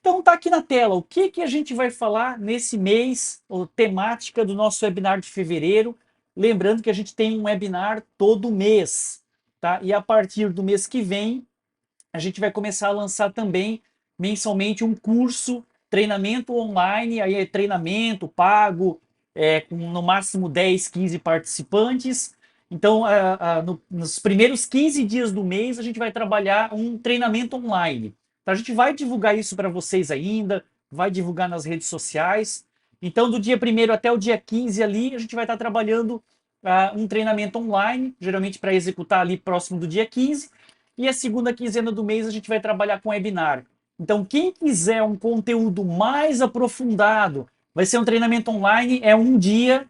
Então tá aqui na tela, o que que a gente vai falar nesse mês, ou temática do nosso webinar de fevereiro. Lembrando que a gente tem um webinar todo mês, tá? E a partir do mês que vem, a gente vai começar a lançar também mensalmente um curso, treinamento online, aí é treinamento pago, com no máximo 10, 15 participantes. Então, nos primeiros 15 dias do mês, a gente vai trabalhar um treinamento online. Então, a gente vai divulgar isso para vocês ainda, vai divulgar nas redes sociais. Então, do dia 1º até o dia 15 ali, a gente vai estar trabalhando um treinamento online, geralmente para executar ali próximo do dia 15. E a segunda quinzena do mês a gente vai trabalhar com webinar. Então, quem quiser um conteúdo mais aprofundado, vai ser um treinamento online, é um dia,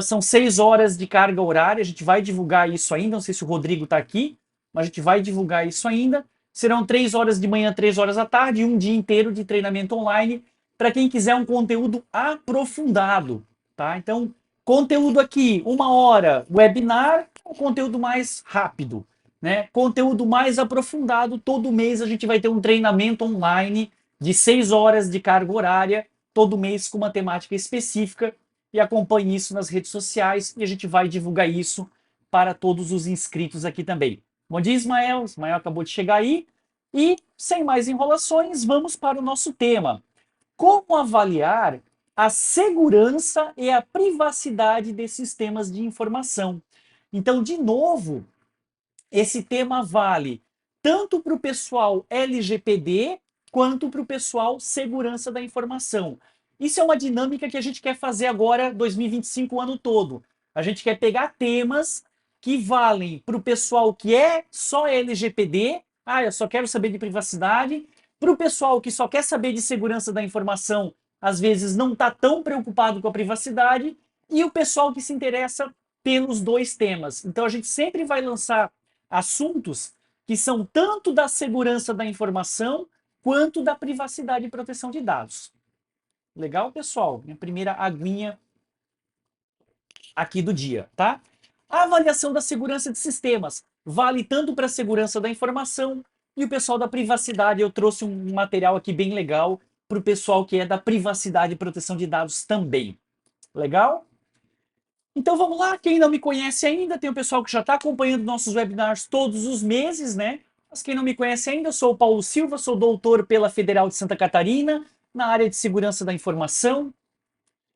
são 6 horas de carga horária. A gente vai divulgar isso ainda. Não sei se o Rodrigo está aqui, mas a gente vai divulgar isso ainda. Serão 3 horas de manhã, 3 horas à tarde, e um dia inteiro de treinamento online para quem quiser um conteúdo aprofundado, tá? Então, conteúdo aqui, 1 hora, webinar, um conteúdo mais rápido, né? Conteúdo mais aprofundado, todo mês a gente vai ter um treinamento online de 6 horas de carga horária, todo mês com uma temática específica, e acompanhe isso nas redes sociais e a gente vai divulgar isso para todos os inscritos aqui também. Bom dia, Ismael. Ismael acabou de chegar aí. E, sem mais enrolações, vamos para o nosso tema. Como avaliar a segurança e a privacidade desses sistemas de informação? Então, de novo, esse tema vale tanto para o pessoal LGPD quanto para o pessoal segurança da informação. Isso é uma dinâmica que a gente quer fazer agora, 2025, o ano todo. A gente quer pegar temas que valem para o pessoal que é só LGPD, eu só quero saber de privacidade, para o pessoal que só quer saber de segurança da informação, às vezes não está tão preocupado com a privacidade, e o pessoal que se interessa pelos dois temas. Então a gente sempre vai lançar assuntos que são tanto da segurança da informação quanto da privacidade e proteção de dados. Legal, pessoal? Minha primeira aguinha aqui do dia, tá? A avaliação da segurança de sistemas vale tanto para a segurança da informação e o pessoal da privacidade. Eu trouxe um material aqui bem legal para o pessoal que é da privacidade e proteção de dados também. Legal? Então vamos lá, quem não me conhece ainda, tem o pessoal que já está acompanhando nossos webinars todos os meses, né? Mas quem não me conhece ainda, eu sou o Paulo Silva, sou doutor pela Federal de Santa Catarina, na área de segurança da informação.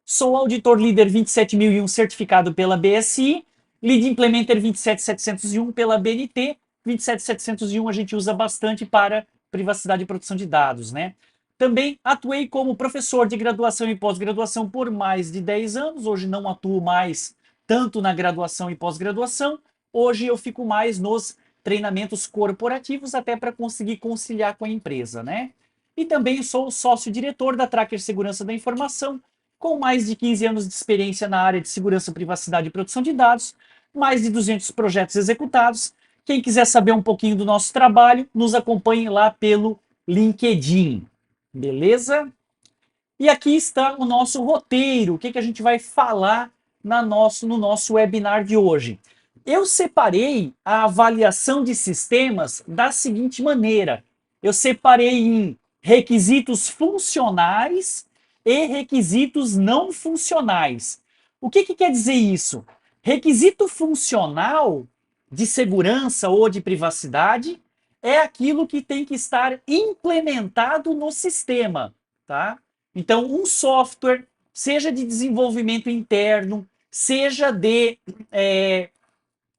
Sou auditor líder 27001 certificado pela BSI, lead implementer 27701 pela BNT. 27701 a gente usa bastante para privacidade e proteção de dados, né? Também atuei como professor de graduação e pós-graduação por mais de 10 anos. Hoje não atuo mais tanto na graduação e pós-graduação. Hoje eu fico mais nos treinamentos corporativos, até para conseguir conciliar com a empresa, né? E também sou sócio-diretor da Tracker Segurança da Informação, com mais de 15 anos de experiência na área de segurança, privacidade e proteção de dados, mais de 200 projetos executados. Quem quiser saber um pouquinho do nosso trabalho, nos acompanhe lá pelo LinkedIn. Beleza? E aqui está o nosso roteiro. O que, que a gente vai falar no nosso webinar de hoje? Eu separei a avaliação de sistemas da seguinte maneira. Eu separei em requisitos funcionais e requisitos não funcionais. O que, que quer dizer isso? Requisito funcional de segurança ou de privacidade é aquilo que tem que estar implementado no sistema, tá? Então, um software, seja de desenvolvimento interno, seja de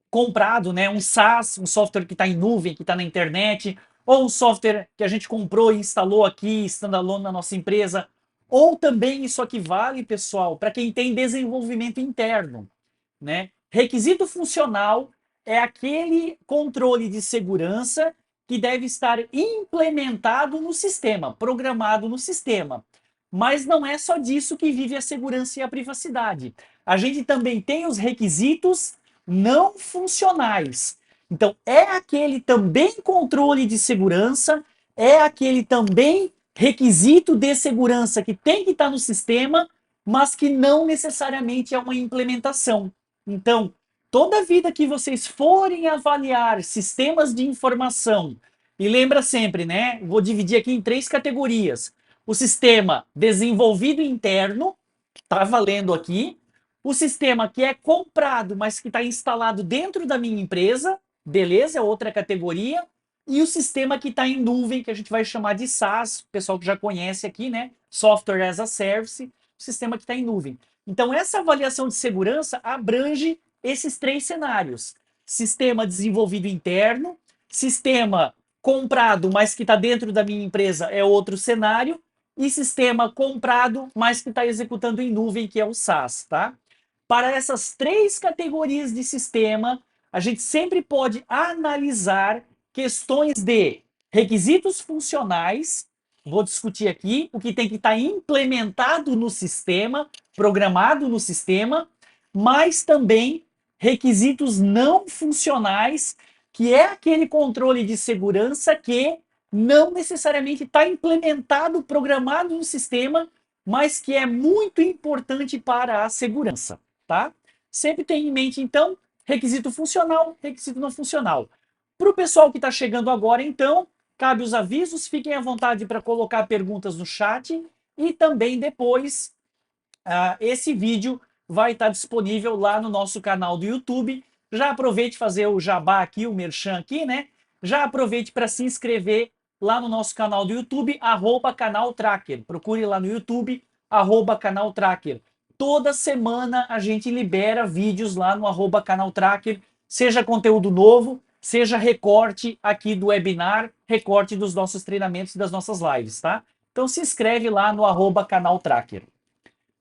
comprado, né, um SaaS, um software que está em nuvem, que está na internet, ou um software que a gente comprou e instalou aqui, standalone na nossa empresa, ou também isso aqui vale, pessoal, para quem tem desenvolvimento interno, né? Requisito funcional é aquele controle de segurança que deve estar implementado no sistema, programado no sistema. Mas não é só disso que vive a segurança e a privacidade. A gente também tem os requisitos não funcionais. Então, é aquele também controle de segurança, é aquele também requisito de segurança que tem que estar no sistema, mas que não necessariamente é uma implementação. Então, toda vida que vocês forem avaliar sistemas de informação, e lembra sempre, né? Vou dividir aqui em 3 categorias. o sistema desenvolvido interno, que está valendo aqui, o sistema que é comprado, mas que está instalado dentro da minha empresa, beleza, é outra categoria, e o sistema que está em nuvem, que a gente vai chamar de SaaS, o pessoal que já conhece aqui, né? Software as a Service, o sistema que está em nuvem. Então, essa avaliação de segurança abrange esses três cenários: sistema desenvolvido interno, sistema comprado, mas que está dentro da minha empresa é outro cenário, e sistema comprado, mas que está executando em nuvem, que é o SaaS, tá? Para essas três categorias de sistema, a gente sempre pode analisar questões de requisitos funcionais. Vou discutir aqui o que tem que estar implementado no sistema, programado no sistema, mas também requisitos não funcionais, que é aquele controle de segurança que não necessariamente está implementado, programado no sistema, mas que é muito importante para a segurança, tá? Sempre tem em mente, então, requisito funcional, requisito não funcional. Para o pessoal que está chegando agora, então, cabe os avisos, fiquem à vontade para colocar perguntas no chat e também depois esse vídeo vai estar disponível lá no nosso canal do YouTube. Já aproveite fazer o jabá aqui, o merchan aqui, né? Já aproveite para se inscrever lá no nosso canal do YouTube, @canal Tracker. Procure lá no YouTube, @canal Tracker. Toda semana a gente libera vídeos lá no @canal Tracker, seja conteúdo novo, seja recorte aqui do webinar, recorte dos nossos treinamentos e das nossas lives, tá? Então se inscreve lá no @canal Tracker.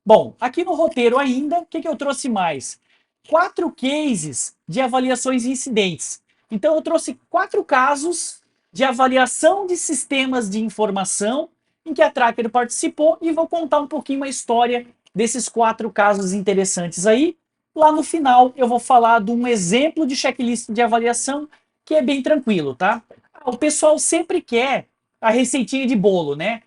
Bom, aqui no roteiro ainda, o que eu trouxe mais? 4 cases de avaliações e incidentes. Então eu trouxe 4 casos de avaliação de sistemas de informação em que a Tracker participou e vou contar um pouquinho a história desses 4 casos interessantes aí. Lá no final eu vou falar de um exemplo de checklist de avaliação que é bem tranquilo, tá? O pessoal sempre quer a receitinha de bolo, né?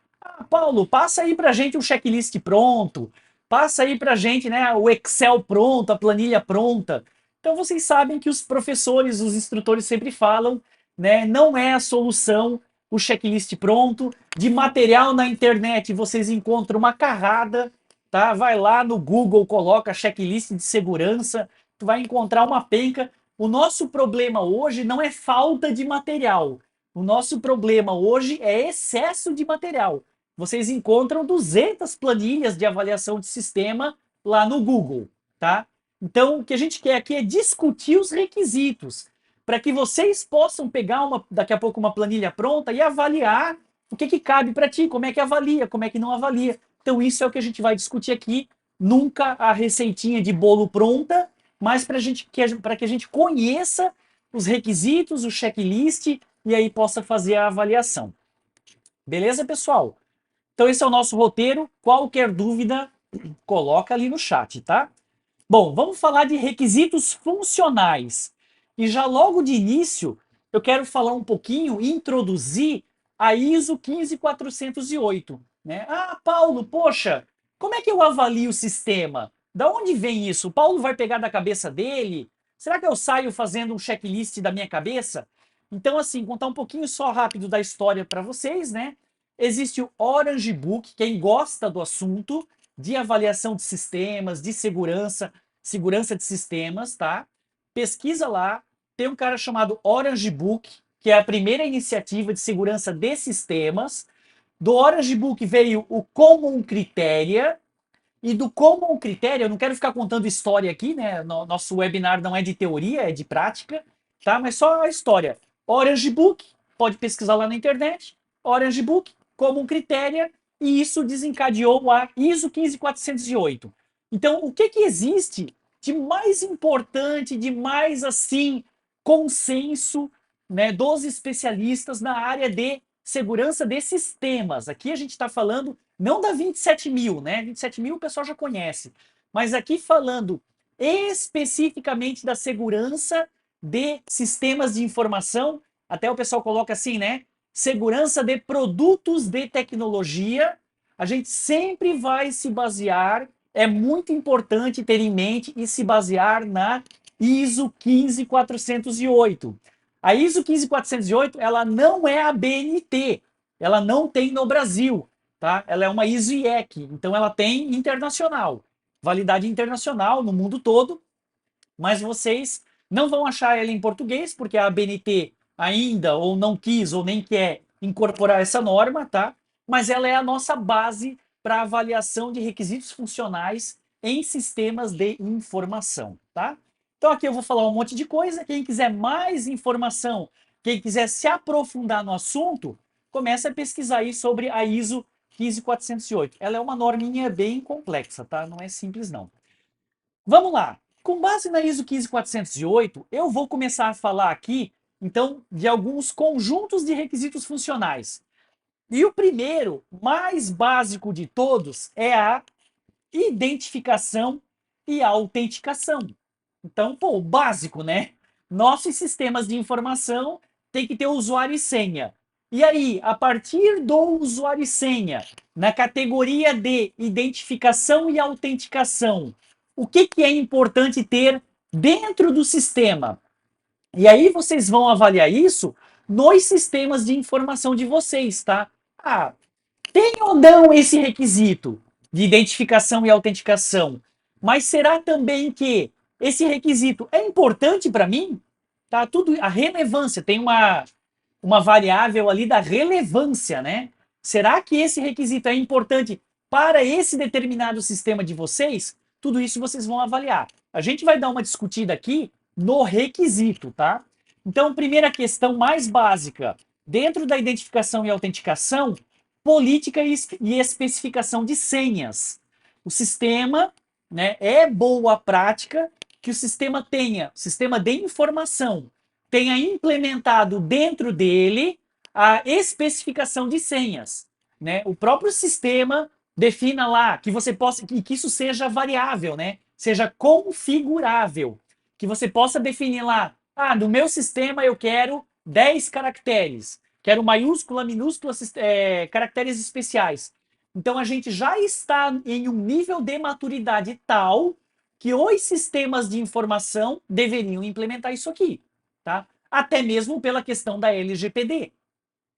Paulo, passa aí pra gente um checklist pronto, passa aí pra gente, né, o Excel pronto, a planilha pronta. Então vocês sabem que os professores, os instrutores sempre falam, né, não é a solução o checklist pronto. De material na internet vocês encontram uma carrada, tá? Vai lá no Google, coloca checklist de segurança, tu vai encontrar uma penca. O nosso problema hoje não é falta de material. O nosso problema hoje é excesso de material. Vocês encontram 200 planilhas de avaliação de sistema lá no Google, tá? Então, o que a gente quer aqui é discutir os requisitos, para que vocês possam pegar daqui a pouco uma planilha pronta e avaliar o que cabe para ti, como é que avalia, como é que não avalia. Então, isso é o que a gente vai discutir aqui. Nunca a receitinha de bolo pronta, mas para que a gente conheça os requisitos, o checklist e aí possa fazer a avaliação. Beleza, pessoal? Então esse é o nosso roteiro. Qualquer dúvida, coloca ali no chat, tá? Bom, vamos falar de requisitos funcionais. E já logo de início, eu quero falar um pouquinho, introduzir a ISO 15408, né? Paulo, poxa, como é que eu avalio o sistema? Da onde vem isso? O Paulo vai pegar da cabeça dele? Será que eu saio fazendo um checklist da minha cabeça? Então, assim, contar um pouquinho só rápido da história para vocês, né? Existe o Orange Book, quem gosta do assunto de avaliação de sistemas, de segurança, segurança de sistemas, tá? Pesquisa lá, tem um cara chamado Orange Book, que é a primeira iniciativa de segurança de sistemas. Do Orange Book veio o Common Criteria, e do Common Criteria, eu não quero ficar contando história aqui, né? Nosso webinar não é de teoria, é de prática, tá? Mas só a história. Orange Book, pode pesquisar lá na internet. Orange Book, Common Criteria, e isso desencadeou a ISO 15408. Então, o que existe de mais importante, de mais assim, consenso, né, dos especialistas na área de segurança de sistemas? Aqui a gente está falando não da 27.000, né? 27.000 o pessoal já conhece, mas aqui falando especificamente da segurança de sistemas de informação, até o pessoal coloca assim, né? Segurança de produtos de tecnologia, a gente sempre vai se basear, é muito importante ter em mente e se basear na ISO 15408. A ISO 15408, ela não é a BNT, ela não tem no Brasil. tá? Ela é uma ISO IEC, então ela tem internacional, validade internacional no mundo todo, mas vocês não vão achar ela em português, porque a ABNT ainda ou não quis ou nem quer incorporar essa norma, tá? Mas ela é a nossa base para avaliação de requisitos funcionais em sistemas de informação, tá? Então aqui eu vou falar um monte de coisa. Quem quiser mais informação, quem quiser se aprofundar no assunto, começa a pesquisar aí sobre a ISO 15408. Ela é uma norminha bem complexa, tá? Não é simples não. Vamos lá. Com base na ISO 15408, eu vou começar a falar aqui, então, de alguns conjuntos de requisitos funcionais. E o primeiro, mais básico de todos, é a identificação e autenticação. Então, pô, o básico, né? Nossos sistemas de informação têm que ter usuário e senha. E aí, a partir do usuário e senha, na categoria de identificação e autenticação, o que é importante ter dentro do sistema? E aí vocês vão avaliar isso nos sistemas de informação de vocês, tá? Ah, tem ou não esse requisito de identificação e autenticação? Mas será também que esse requisito é importante para mim? Tá tudo a relevância, tem uma variável ali da relevância, né? Será que esse requisito é importante para esse determinado sistema de vocês? Tudo isso vocês vão avaliar. A gente vai dar uma discutida aqui no requisito, tá? Então, primeira questão mais básica, dentro da identificação e autenticação, política e especificação de senhas. O sistema, né, é boa prática que o sistema tenha, sistema de informação, tenha implementado dentro dele a especificação de senhas, né? O próprio sistema defina lá que você possa que isso seja variável, né? Seja configurável, que você possa definir lá, ah, no meu sistema eu quero 10 caracteres, quero maiúscula, minúscula, caracteres especiais. Então a gente já está em um nível de maturidade tal que os sistemas de informação deveriam implementar isso aqui, tá? Até mesmo pela questão da LGPD.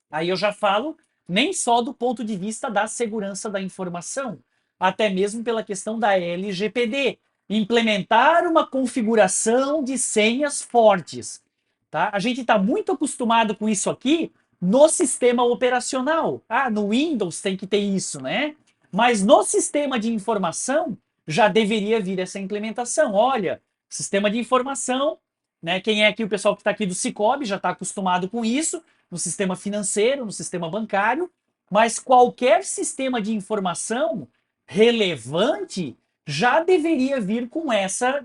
Aí eu já falo nem só do ponto de vista da segurança da informação, até mesmo pela questão da LGPD, implementar uma configuração de senhas fortes, tá? A gente está muito acostumado com isso aqui no sistema operacional. Ah, no Windows tem que ter isso, né? Mas no sistema de informação já deveria vir essa implementação. Olha, sistema de informação, né? Quem é aqui o pessoal que está aqui do Cicobi já está acostumado com isso no sistema financeiro, no sistema bancário, mas qualquer sistema de informação relevante já deveria vir com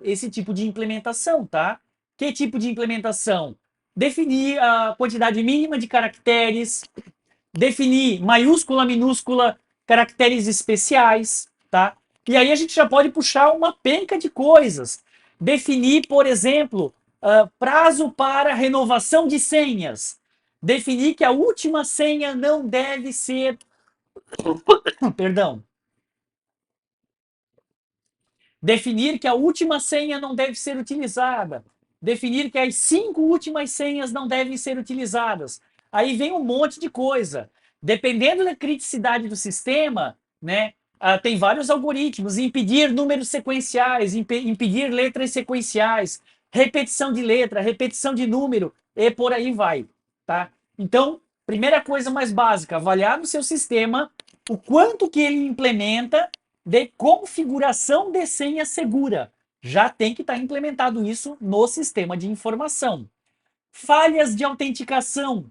esse tipo de implementação, tá? Que tipo de implementação? Definir a quantidade mínima de caracteres, definir maiúscula, minúscula, caracteres especiais, tá? E aí a gente já pode puxar uma penca de coisas. Definir, por exemplo, prazo para renovação de senhas. Definir que a última senha não deve ser, perdão, definir que a última senha não deve ser utilizada. Definir que as 5 últimas senhas não devem ser utilizadas. Aí vem um monte de coisa. Dependendo da criticidade do sistema, né, tem vários algoritmos. Impedir números sequenciais, impedir letras sequenciais, repetição de letra, repetição de número, e por aí vai. Tá? Então, primeira coisa mais básica, avaliar no seu sistema o quanto que ele implementa de configuração de senha segura. Já tem que estar implementado isso no sistema de informação. Falhas de autenticação.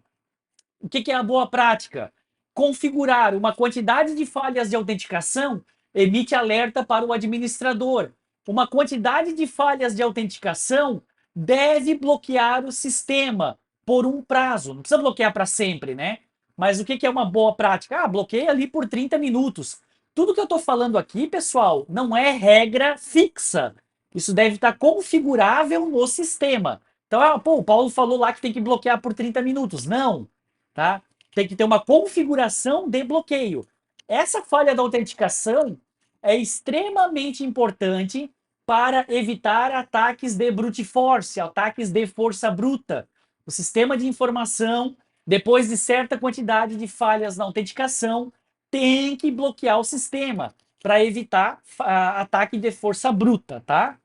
O que é a boa prática? Configurar uma quantidade de falhas de autenticação emite alerta para o administrador. Uma quantidade de falhas de autenticação deve bloquear o sistema por um prazo. Não precisa bloquear para sempre, né? Mas o que é uma boa prática? Ah, bloqueia ali por 30 minutos. Tudo que eu estou falando aqui, pessoal, não é regra fixa. Isso deve estar configurável no sistema. Então, pô, o Paulo falou lá que tem que bloquear por 30 minutos. Não, tá? Tem que ter uma configuração de bloqueio. Essa falha da autenticação é extremamente importante para evitar ataques de brute force, ataques de força bruta. O sistema de informação, depois de certa quantidade de falhas na autenticação, tem que bloquear o sistema para evitar ataque de força bruta, tá?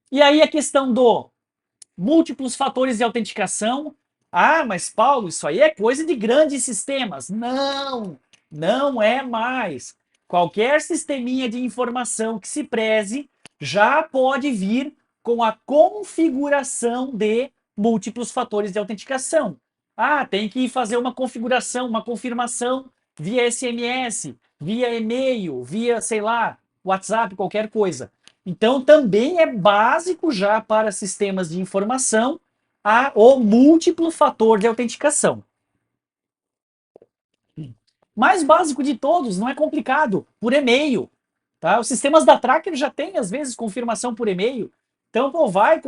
E aí a questão do múltiplos fatores de autenticação. Ah, mas Paulo, isso aí é coisa de grandes sistemas. Não, não é mais. Qualquer sisteminha de informação que se preze já pode vir com a configuração de múltiplos fatores de autenticação. Ah, tem que fazer uma configuração, uma confirmação via SMS, via e-mail, via, sei lá, WhatsApp, qualquer coisa. Então, também é básico já para sistemas de informação o múltiplo fator de autenticação. Mais básico de todos, não é complicado, por e-mail. Tá? Os sistemas da Tracker já têm, às vezes, confirmação por e-mail. Então, pô, vai,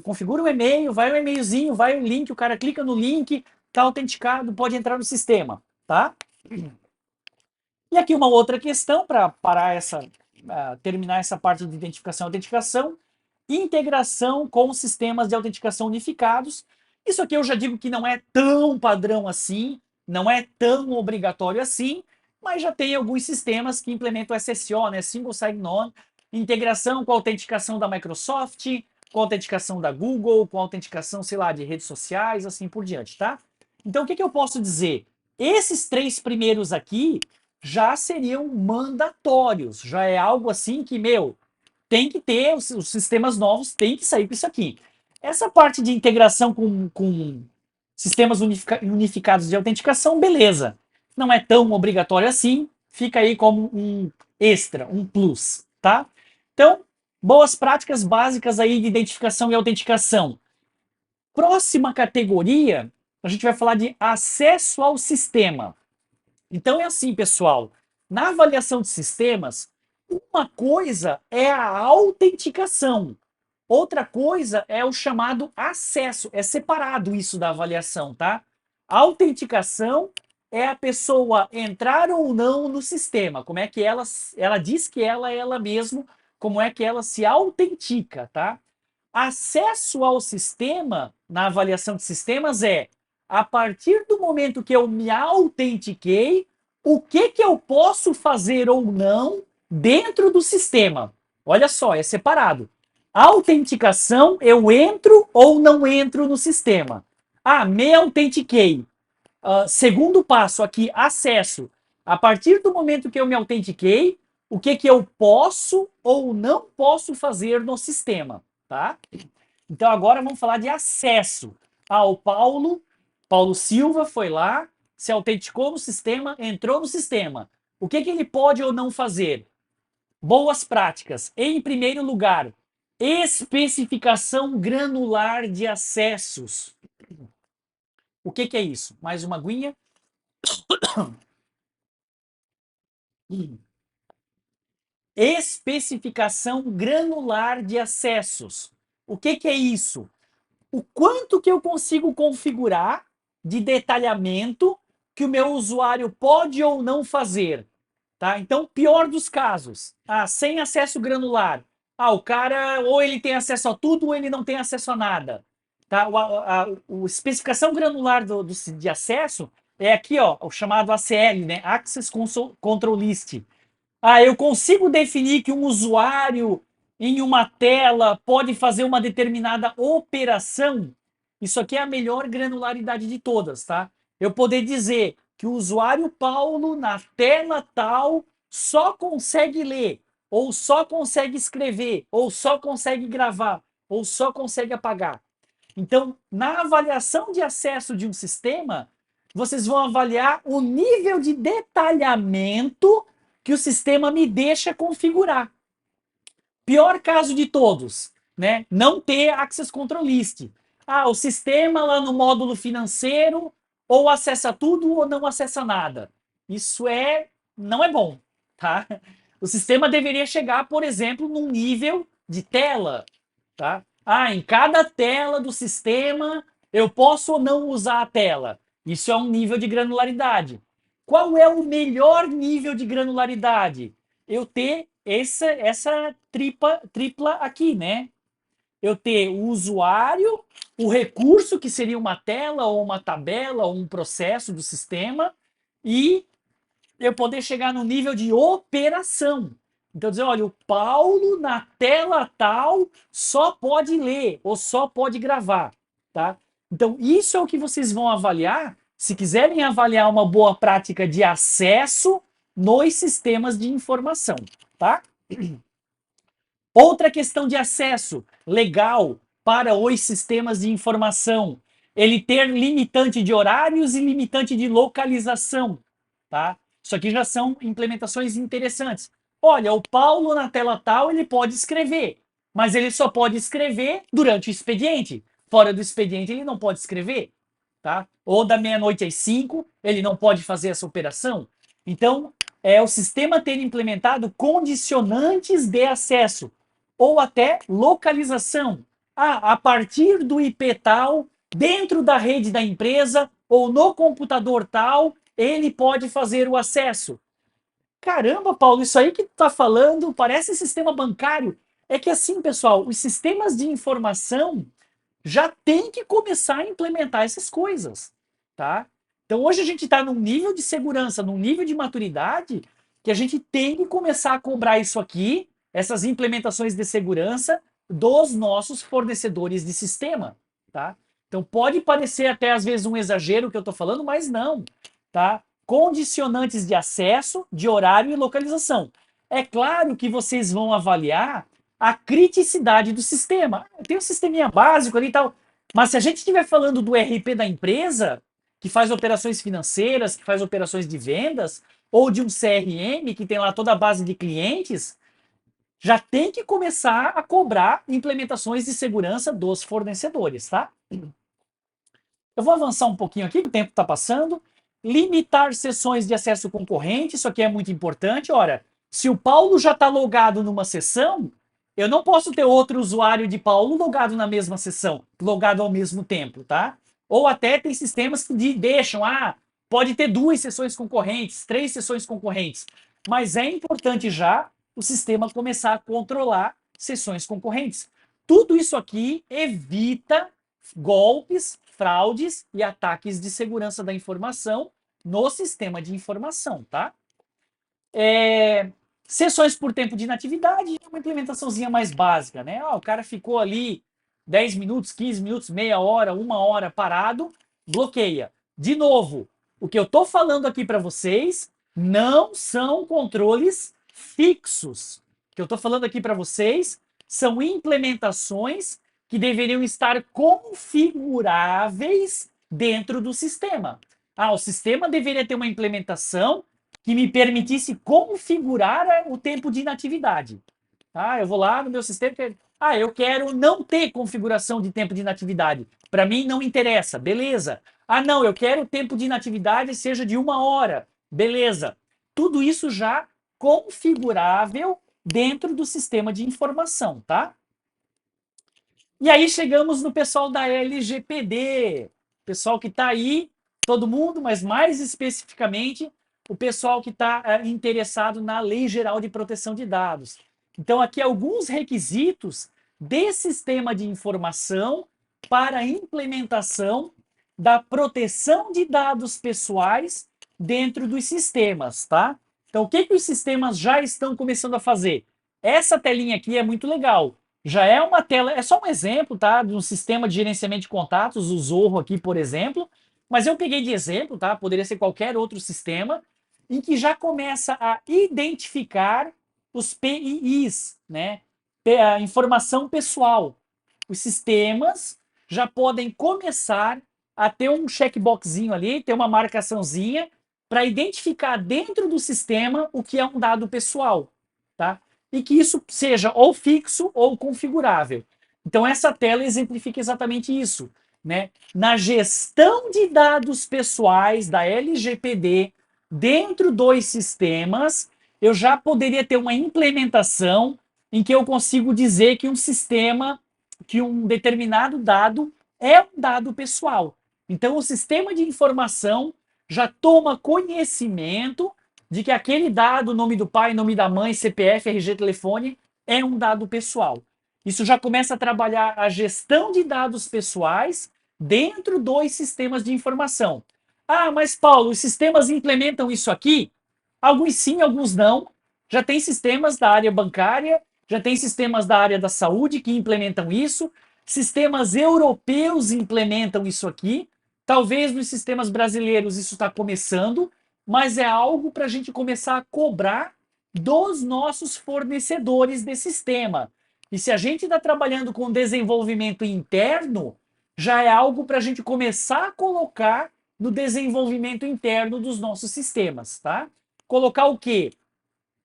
configura um e-mail, vai um e-mailzinho, vai um link, o cara clica no link, está autenticado, pode entrar no sistema. Tá? E aqui uma outra questão para parar terminar essa parte de identificação e autenticação. Integração com sistemas de autenticação unificados. Isso aqui eu já digo que não é tão padrão assim, não é tão obrigatório assim, mas já tem alguns sistemas que implementam SSO, né, Single Sign-On, integração com a autenticação da Microsoft, com a autenticação da Google, com a autenticação, sei lá, de redes sociais, assim por diante, tá? Então, o que eu posso dizer? Esses três primeiros aqui já seriam mandatórios, já é algo assim que, meu, tem que ter, os sistemas novos tem que sair com isso aqui. Essa parte de integração com sistemas unificados de autenticação, beleza. Não é tão obrigatório assim, fica aí como um extra, um plus, tá? Então, boas práticas básicas aí de identificação e autenticação. Próxima categoria, a gente vai falar de acesso ao sistema. Então é assim, pessoal, na avaliação de sistemas, uma coisa é a autenticação, outra coisa é o chamado acesso, é separado isso da avaliação, tá? A autenticação é a pessoa entrar ou não no sistema, como é que ela diz que ela é ela mesma, como é que ela se autentica, tá? Acesso ao sistema, na avaliação de sistemas, é a partir do momento que eu me autentiquei, o que eu posso fazer ou não dentro do sistema. Olha só, é separado. Autenticação, eu entro ou não entro no sistema. Ah, me autentiquei. Segundo passo aqui, acesso. A partir do momento que eu me autentiquei, o que eu posso ou não posso fazer no sistema, tá? Então agora vamos falar de acesso. O Paulo Silva foi lá, se autenticou no sistema, entrou no sistema. O que ele pode ou não fazer? Boas práticas. Em primeiro lugar, especificação granular de acessos. O que é isso? Mais uma aguinha. Especificação granular de acessos. O que é isso? O quanto que eu consigo configurar de detalhamento que o meu usuário pode ou não fazer. Tá? Então, pior dos casos, sem acesso granular. O cara ou ele tem acesso a tudo ou ele não tem acesso a nada. Tá? A especificação granular de acesso é aqui, ó, o chamado ACL, né? Access Control List. Eu consigo definir que um usuário em uma tela pode fazer uma determinada operação. Isso aqui é a melhor granularidade de todas, tá? Eu poder dizer que o usuário Paulo na tela tal só consegue ler, ou só consegue escrever, ou só consegue gravar, ou só consegue apagar. Então, na avaliação de acesso de um sistema, vocês vão avaliar o nível de detalhamento que o sistema me deixa configurar. Pior caso de todos, né? Não ter Access Control List. O sistema lá no módulo financeiro ou acessa tudo ou não acessa nada. Isso não é bom, tá? O sistema deveria chegar, por exemplo, num nível de tela, tá? Em cada tela do sistema eu posso ou não usar a tela. Isso é um nível de granularidade. Qual é o melhor nível de granularidade? Eu ter essa tripla aqui, né? Eu ter o usuário, o recurso, que seria uma tela, ou uma tabela, ou um processo do sistema, e eu poder chegar no nível de operação. Então, dizer, olha, o Paulo na tela tal só pode ler ou só pode gravar, tá? Então, isso é o que vocês vão avaliar se quiserem avaliar uma boa prática de acesso nos sistemas de informação, tá? Outra questão de acesso legal para os sistemas de informação, ele ter limitante de horários e limitante de localização, tá? Isso aqui já são implementações interessantes. Olha, o Paulo na tela tal, ele pode escrever, mas ele só pode escrever durante o expediente. Fora do expediente, ele não pode escrever, tá? Ou da meia-noite às 5, ele não pode fazer essa operação. Então, é o sistema ter implementado condicionantes de acesso ou até localização. Ah, a partir do IP tal, dentro da rede da empresa ou no computador tal, ele pode fazer o acesso. Caramba, Paulo, isso aí que tu tá falando parece sistema bancário. É que assim, pessoal, os sistemas de informação já tem que começar a implementar essas coisas, tá? Então hoje a gente está num nível de segurança, num nível de maturidade que a gente tem que começar a cobrar isso aqui, essas implementações de segurança dos nossos fornecedores de sistema, tá? Então pode parecer até às vezes um exagero o que eu estou falando, mas não, tá? Condicionantes de acesso, de horário e localização. É claro que vocês vão avaliar a criticidade do sistema. Tem um sisteminha básico ali e tal, mas se a gente estiver falando do RP da empresa, que faz operações financeiras, que faz operações de vendas, ou de um CRM, que tem lá toda a base de clientes, já tem que começar a cobrar implementações de segurança dos fornecedores, tá? Eu vou avançar um pouquinho aqui, o tempo está passando. Limitar sessões de acesso concorrente, isso aqui é muito importante. Ora, se o Paulo já está logado numa sessão, eu não posso ter outro usuário de Paulo logado na mesma sessão, logado ao mesmo tempo, tá? Ou até tem sistemas que deixam, pode ter 2 sessões concorrentes, 3 sessões concorrentes. Mas é importante já o sistema começar a controlar sessões concorrentes. Tudo isso aqui evita golpes, fraudes e ataques de segurança da informação no sistema de informação, tá? Sessões por tempo de inatividade é uma implementaçãozinha mais básica, né? O cara ficou ali 10 minutos, 15 minutos, meia hora, 1 hora parado, bloqueia. De novo, o que eu estou falando aqui para vocês não são controles fixos. O que eu estou falando aqui para vocês são implementações que deveriam estar configuráveis dentro do sistema. O sistema deveria ter uma implementação que me permitisse configurar o tempo de inatividade. Eu vou lá no meu sistema, eu quero não ter configuração de tempo de inatividade. Para mim não interessa, beleza. Não, eu quero o tempo de inatividade seja de 1 hora, beleza. Tudo isso já configurável dentro do sistema de informação, tá? E aí chegamos no pessoal da LGPD, pessoal que está aí, todo mundo, mas mais especificamente o pessoal que está interessado na Lei Geral de Proteção de Dados. Então aqui alguns requisitos de sistema de informação para a implementação da proteção de dados pessoais dentro dos sistemas, tá? Então o que os sistemas já estão começando a fazer? Essa telinha aqui é muito legal. Já é uma tela, é só um exemplo, tá? De um sistema de gerenciamento de contatos, o Zorro aqui, por exemplo. Mas eu peguei de exemplo, tá? Poderia ser qualquer outro sistema, em que já começa a identificar os PIIs, né? A informação pessoal. Os sistemas já podem começar a ter um checkboxzinho ali, ter uma marcaçãozinha para identificar dentro do sistema o que é um dado pessoal, tá? E que isso seja ou fixo ou configurável. Então essa tela exemplifica exatamente isso, né? Na gestão de dados pessoais da LGPD dentro dos sistemas, eu já poderia ter uma implementação em que eu consigo dizer que um sistema, que um determinado dado é um dado pessoal. Então o sistema de informação já toma conhecimento de que aquele dado, nome do pai, nome da mãe, CPF, RG, telefone, é um dado pessoal. Isso já começa a trabalhar a gestão de dados pessoais dentro dos sistemas de informação. Mas Paulo, os sistemas implementam isso aqui? Alguns sim, alguns não. Já tem sistemas da área bancária, já tem sistemas da área da saúde que implementam isso, sistemas europeus implementam isso aqui. Talvez nos sistemas brasileiros isso está começando, mas é algo para a gente começar a cobrar dos nossos fornecedores de sistema. E se a gente está trabalhando com desenvolvimento interno, já é algo para a gente começar a colocar no desenvolvimento interno dos nossos sistemas, tá? Colocar o quê?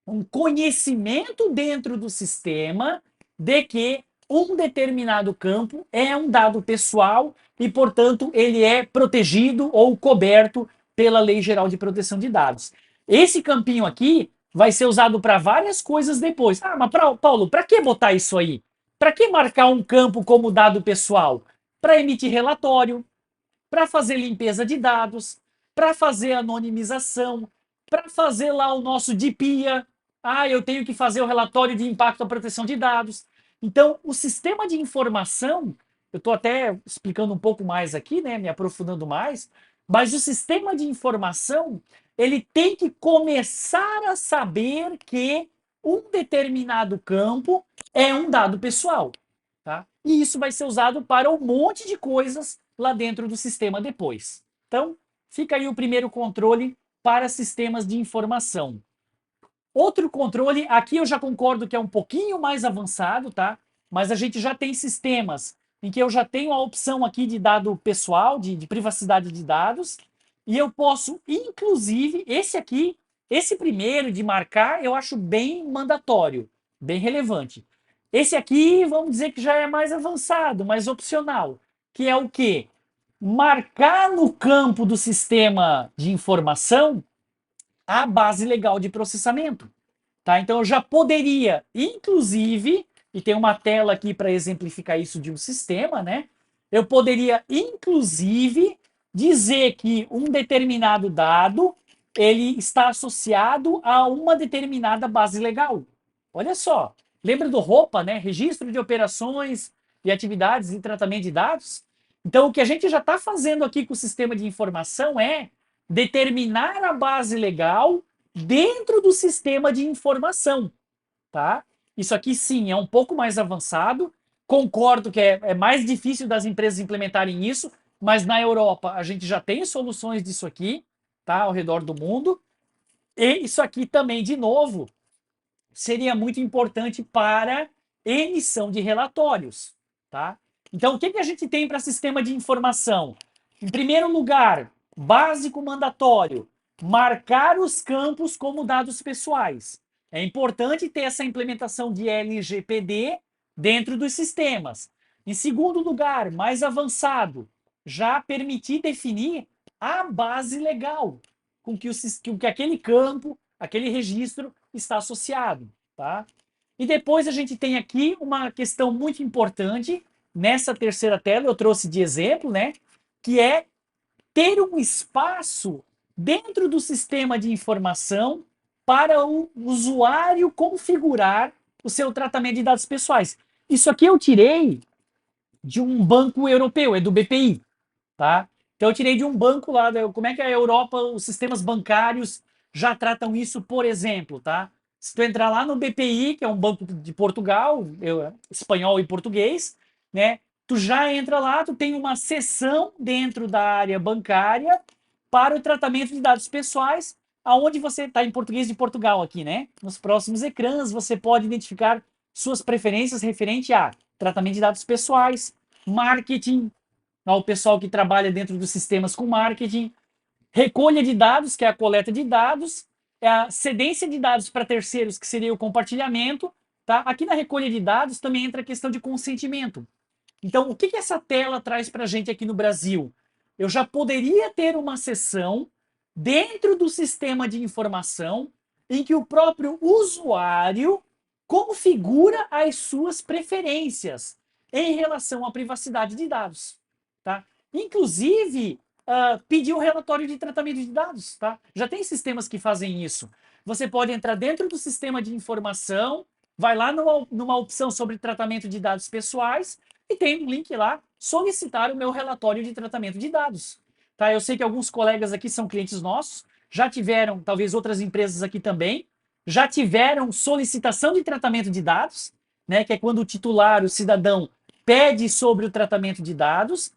Um conhecimento dentro do sistema de que um determinado campo é um dado pessoal e, portanto, ele é protegido ou coberto pela Lei Geral de Proteção de Dados. Esse campinho aqui vai ser usado para várias coisas depois. Ah, mas Paulo, para que botar isso aí? Para que marcar um campo como dado pessoal? Para emitir relatório, para fazer limpeza de dados, para fazer anonimização, para fazer lá o nosso DPIA. Ah, eu tenho que fazer o relatório de impacto à proteção de dados. Então, o sistema de informação, eu estou até explicando um pouco mais aqui, né, me aprofundando mais, mas o sistema de informação, ele tem que começar a saber que um determinado campo é um dado pessoal. Tá? E isso vai ser usado para um monte de coisas lá dentro do sistema depois. Então, fica aí o primeiro controle para sistemas de informação. Outro controle, aqui eu já concordo que é um pouquinho mais avançado, tá? Mas a gente já tem sistemas em que eu já tenho a opção aqui de dado pessoal, de privacidade de dados, e eu posso, inclusive, esse aqui, esse primeiro de marcar, eu acho bem mandatório, bem relevante. Esse aqui, vamos dizer que já é mais avançado, mais opcional, que é o quê? Marcar no campo do sistema de informação a base legal de processamento. Tá? Então eu já poderia, inclusive, e tem uma tela aqui para exemplificar isso de um sistema, né? Eu poderia, inclusive, dizer que um determinado dado ele está associado a uma determinada base legal. Olha só, lembra do ROPA, né? Registro de operações e atividades de tratamento de dados? Então, o que a gente já está fazendo aqui com o sistema de informação é determinar a base legal dentro do sistema de informação, tá? Isso aqui sim é um pouco mais avançado. Concordo que é mais difícil das empresas implementarem isso, mas na Europa a gente já tem soluções disso aqui, tá? Ao redor do mundo. E isso aqui também, de novo, seria muito importante para emissão de relatórios, tá? Então, o que a gente tem para sistema de informação? Em primeiro lugar, básico mandatório, marcar os campos como dados pessoais. É importante ter essa implementação de LGPD dentro dos sistemas. Em segundo lugar, mais avançado, já permitir definir a base legal com que aquele campo, aquele registro está associado, tá? E depois a gente tem aqui uma questão muito importante, nessa terceira tela eu trouxe de exemplo, né? Que é ter um espaço dentro do sistema de informação para o usuário configurar o seu tratamento de dados pessoais. Isso aqui eu tirei de um banco europeu, é do BPI, tá? Então eu tirei de um banco lá, como é que a Europa, os sistemas bancários já tratam isso, por exemplo, tá? Se tu entrar lá no BPI, que é um banco de Portugal, espanhol e português, né? Tu já entra lá, tu tem uma seção dentro da área bancária para o tratamento de dados pessoais, aonde você está em português de Portugal aqui, né? Nos próximos ecrãs você pode identificar suas preferências referente a tratamento de dados pessoais, marketing, ao pessoal que trabalha dentro dos sistemas com marketing, recolha de dados, que é a coleta de dados, é a cedência de dados para terceiros, que seria o compartilhamento. Tá? Aqui na recolha de dados também entra a questão de consentimento. Então, o que essa tela traz para a gente aqui no Brasil? Eu já poderia ter uma seção dentro do sistema de informação em que o próprio usuário configura as suas preferências em relação à privacidade de dados. Tá? Inclusive, pedir um relatório de tratamento de dados. Tá? Já tem sistemas que fazem isso. Você pode entrar dentro do sistema de informação, vai lá numa opção sobre tratamento de dados pessoais e tem um link lá, solicitar o meu relatório de tratamento de dados. Tá? Eu sei que alguns colegas aqui são clientes nossos, já tiveram, talvez outras empresas aqui também, já tiveram solicitação de tratamento de dados, né, que é quando o titular, o cidadão, pede sobre o tratamento de dados,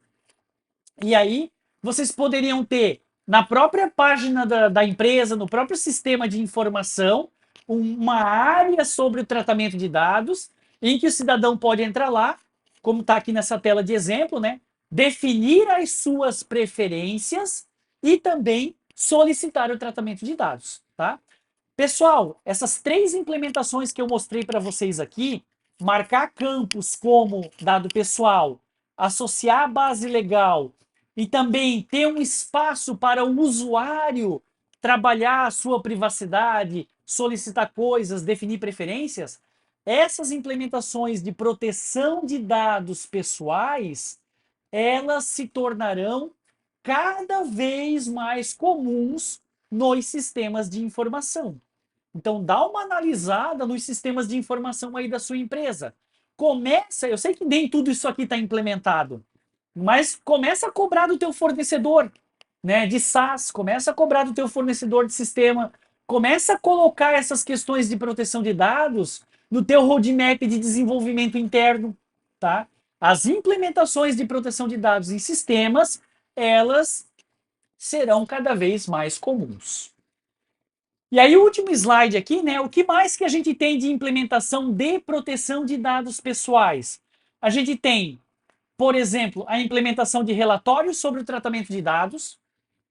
e aí vocês poderiam ter na própria página da empresa, no próprio sistema de informação, uma área sobre o tratamento de dados, em que o cidadão pode entrar lá, como está aqui nessa tela de exemplo, né? Definir as suas preferências e também solicitar o tratamento de dados, tá? Pessoal, essas 3 implementações que eu mostrei para vocês aqui, marcar campos como dado pessoal, associar a base legal e também ter um espaço para o usuário trabalhar a sua privacidade, solicitar coisas, definir preferências, essas implementações de proteção de dados pessoais, elas se tornarão cada vez mais comuns nos sistemas de informação. Então, dá uma analisada nos sistemas de informação aí da sua empresa. Começa, eu sei que nem tudo isso aqui está implementado, mas começa a cobrar do teu fornecedor, né, de SaaS, começa a cobrar do teu fornecedor de sistema, começa a colocar essas questões de proteção de dados no teu roadmap de desenvolvimento interno, tá? As implementações de proteção de dados em sistemas, elas serão cada vez mais comuns. E aí, o último slide aqui, né? O que mais que a gente tem de implementação de proteção de dados pessoais? A gente tem, por exemplo, a implementação de relatórios sobre o tratamento de dados,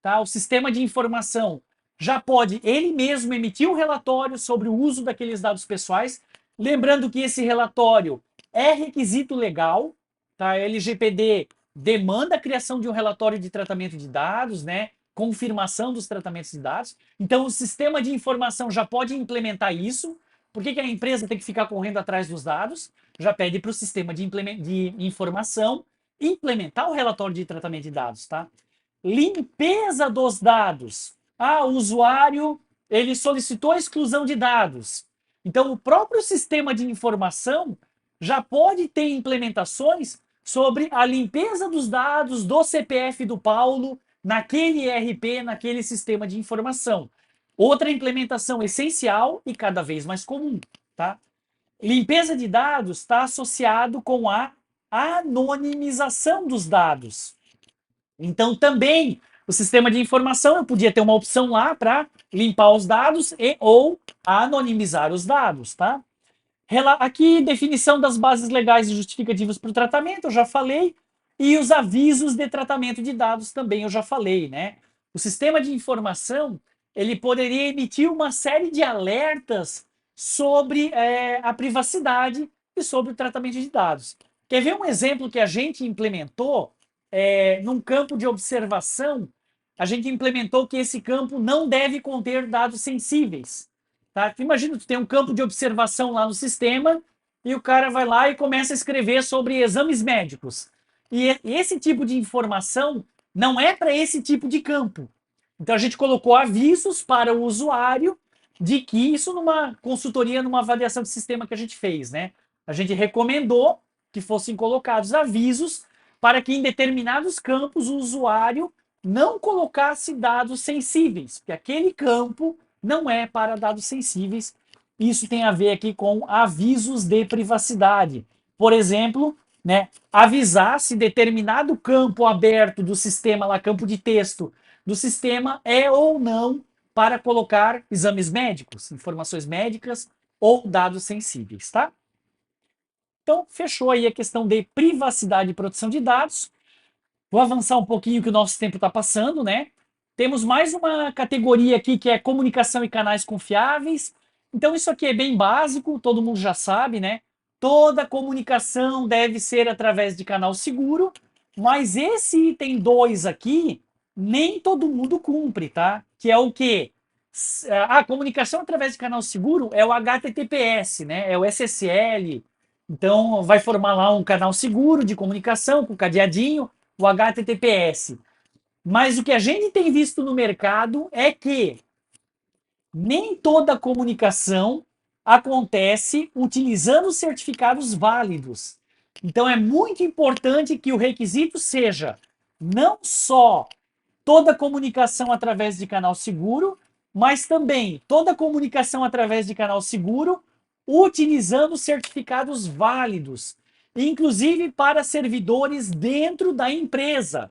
tá? O sistema de informação já pode ele mesmo emitir um relatório sobre o uso daqueles dados pessoais, lembrando que esse relatório é requisito legal, tá? A LGPD demanda a criação de um relatório de tratamento de dados, né? Confirmação dos tratamentos de dados. Então, o sistema de informação já pode implementar isso. Por que a empresa tem que ficar correndo atrás dos dados? Já pede para o sistema de informação implementar o relatório de tratamento de dados, tá? Limpeza dos dados. Ah, o usuário ele solicitou a exclusão de dados. Então, o próprio sistema de informação já pode ter implementações sobre a limpeza dos dados do CPF do Paulo naquele ERP, naquele sistema de informação. Outra implementação essencial e cada vez mais comum, tá? Limpeza de dados está associado com a anonimização dos dados. Então, também, o sistema de informação, eu podia ter uma opção lá para limpar os dados e ou anonimizar os dados, tá? Aqui, definição das bases legais e justificativas para o tratamento, eu já falei. E os avisos de tratamento de dados também eu já falei, né? O sistema de informação, ele poderia emitir uma série de alertas sobre a privacidade e sobre o tratamento de dados. Quer ver um exemplo que a gente implementou num campo de observação? A gente implementou que esse campo não deve conter dados sensíveis. Tá? Tu imagina, tu tem um campo de observação lá no sistema e o cara vai lá e começa a escrever sobre exames médicos. E esse tipo de informação não é para esse tipo de campo. Então a gente colocou avisos para o usuário de que isso numa consultoria, numa avaliação de sistema que a gente fez, né? A gente recomendou que fossem colocados avisos para que em determinados campos o usuário não colocasse dados sensíveis, porque aquele campo não é para dados sensíveis. Isso tem a ver aqui com avisos de privacidade. Por exemplo, né, avisar se determinado campo aberto do sistema, lá, campo de texto do sistema, é ou não para colocar exames médicos, informações médicas ou dados sensíveis, tá? Então, fechou aí a questão de privacidade e proteção de dados. Vou avançar um pouquinho que o nosso tempo está passando, né? Temos mais uma categoria aqui que é comunicação e canais confiáveis. Então, isso aqui é bem básico, todo mundo já sabe, né? Toda comunicação deve ser através de canal seguro, mas esse item 2 aqui, nem todo mundo cumpre, tá? Que é o quê? A comunicação através de canal seguro é o HTTPS, né? É o SSL. Então, vai formar lá um canal seguro de comunicação com cadeadinho, o HTTPS. Mas o que a gente tem visto no mercado é que nem toda comunicação acontece utilizando certificados válidos. Então é muito importante que o requisito seja não só toda comunicação através de canal seguro, mas também toda comunicação através de canal seguro utilizando certificados válidos, inclusive para servidores dentro da empresa.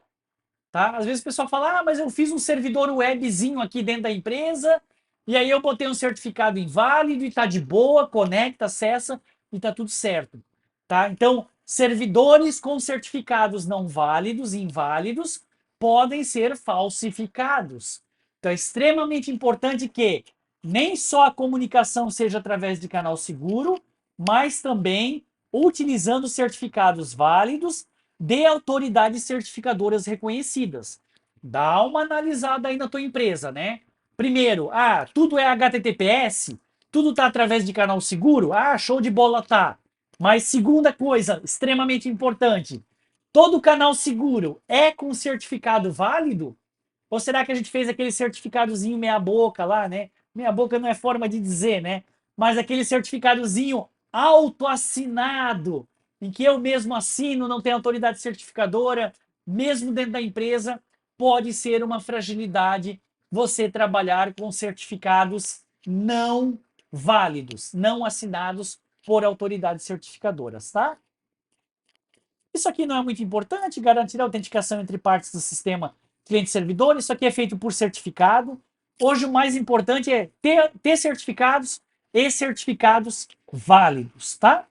Tá? Às vezes o pessoal fala, mas eu fiz um servidor webzinho aqui dentro da empresa, e aí eu botei um certificado inválido e tá de boa, conecta, acessa e tá tudo certo. Tá? Então, servidores com certificados não válidos, inválidos, podem ser falsificados. Então, é extremamente importante que nem só a comunicação seja através de canal seguro, mas também utilizando certificados válidos de autoridades certificadoras reconhecidas. Dá uma analisada aí na tua empresa, né? Primeiro, tudo é HTTPS? Tudo está através de canal seguro? Show de bola, tá. Mas segunda coisa, extremamente importante, todo canal seguro é com certificado válido? Ou será que a gente fez aquele certificadozinho meia boca lá, né? Meia boca não é forma de dizer, né? Mas aquele certificadozinho autoassinado, em que eu mesmo assino, não tem autoridade certificadora, mesmo dentro da empresa, pode ser uma fragilidade você trabalhar com certificados não válidos, não assinados por autoridades certificadoras, tá? Isso aqui não é muito importante, garantir a autenticação entre partes do sistema cliente-servidor. Isso aqui é feito por certificado. Hoje o mais importante é ter certificados e certificados válidos, tá?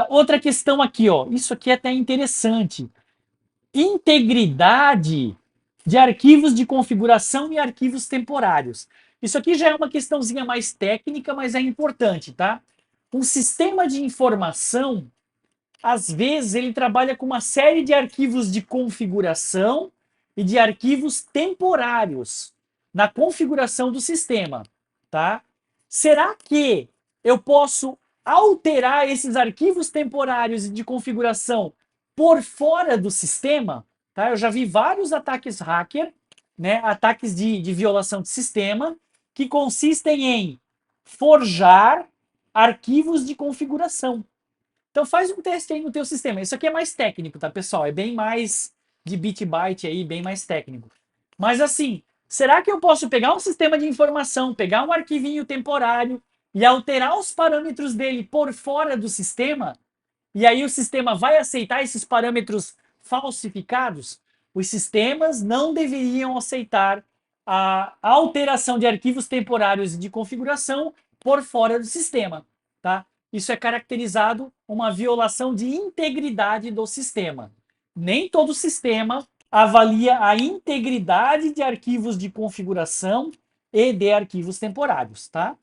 Outra questão aqui, ó. Isso aqui é até interessante. Integridade de arquivos de configuração e arquivos temporários. Isso aqui já é uma questãozinha mais técnica, mas é importante, tá? Um sistema de informação, às vezes, ele trabalha com uma série de arquivos de configuração e de arquivos temporários na configuração do sistema, tá? Será que eu posso alterar esses arquivos temporários e de configuração por fora do sistema? Tá? Eu já vi vários ataques hacker, né? Ataques de violação de sistema, que consistem em forjar arquivos de configuração. Então faz um teste aí no teu sistema. Isso aqui é mais técnico, tá, pessoal? É bem mais de bit byte aí, bem mais técnico. Mas assim, será que eu posso pegar um sistema de informação, pegar um arquivinho temporário e alterar os parâmetros dele por fora do sistema? E aí o sistema vai aceitar esses parâmetros falsificados? Os sistemas não deveriam aceitar a alteração de arquivos temporários de configuração por fora do sistema, tá? Isso é caracterizado uma violação de integridade do sistema. Nem todo sistema avalia a integridade de arquivos de configuração e de arquivos temporários, tá?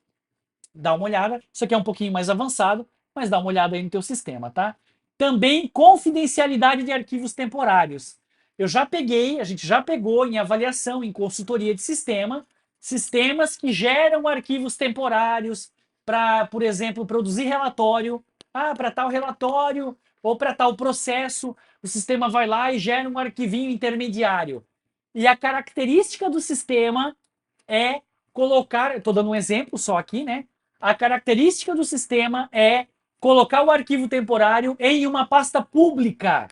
Dá uma olhada. Isso aqui é um pouquinho mais avançado, mas dá uma olhada aí no teu sistema, tá? Também confidencialidade de arquivos temporários. A gente já pegou em avaliação, em consultoria de sistema, sistemas que geram arquivos temporários para, por exemplo, produzir relatório. Para tal relatório ou para tal processo, o sistema vai lá e gera um arquivinho intermediário. E a característica do sistema é colocar, estou dando um exemplo só aqui, né? A característica do sistema é colocar o arquivo temporário em uma pasta pública.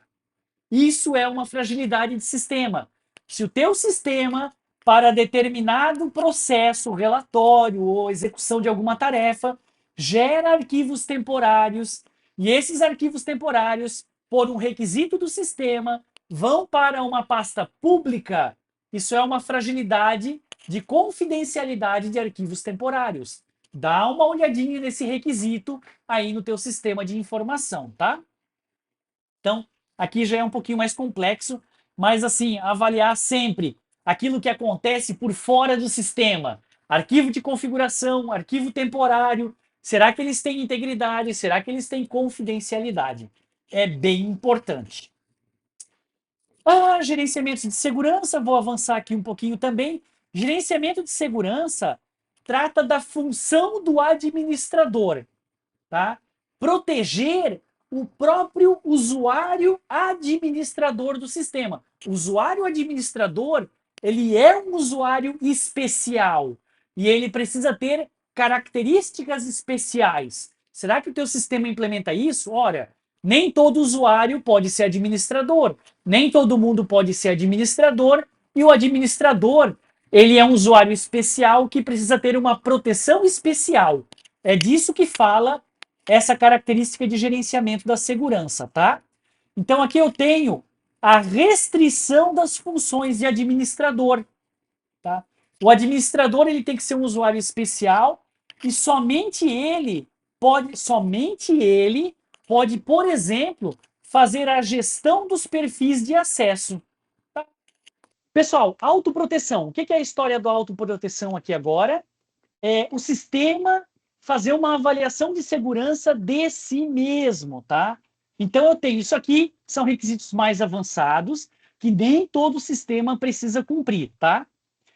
Isso é uma fragilidade de sistema. Se o teu sistema, para determinado processo, relatório ou execução de alguma tarefa, gera arquivos temporários e esses arquivos temporários, por um requisito do sistema, vão para uma pasta pública, isso é uma fragilidade de confidencialidade de arquivos temporários. Dá uma olhadinha nesse requisito aí no teu sistema de informação, tá? Então, aqui já é um pouquinho mais complexo, mas assim, avaliar sempre aquilo que acontece por fora do sistema. Arquivo de configuração, arquivo temporário, será que eles têm integridade? Será que eles têm confidencialidade? É bem importante. Gerenciamento de segurança, vou avançar aqui um pouquinho também. Gerenciamento de segurança trata da função do administrador, tá? Proteger o próprio usuário administrador do sistema. O usuário administrador, ele é um usuário especial e ele precisa ter características especiais. Será que o teu sistema implementa isso? Ora, nem todo usuário pode ser administrador, nem todo mundo pode ser administrador E o administrador, ele é um usuário especial que precisa ter uma proteção especial. É disso que fala essa característica de gerenciamento da segurança, tá? Então aqui eu tenho a restrição das funções de administrador, tá? O administrador ele tem que ser um usuário especial e somente ele pode, por exemplo, fazer a gestão dos perfis de acesso. Tá? Pessoal, autoproteção. O que é a história da autoproteção aqui agora? É o sistema fazer uma avaliação de segurança de si mesmo, tá? Então eu tenho isso aqui, são requisitos mais avançados que nem todo sistema precisa cumprir, tá?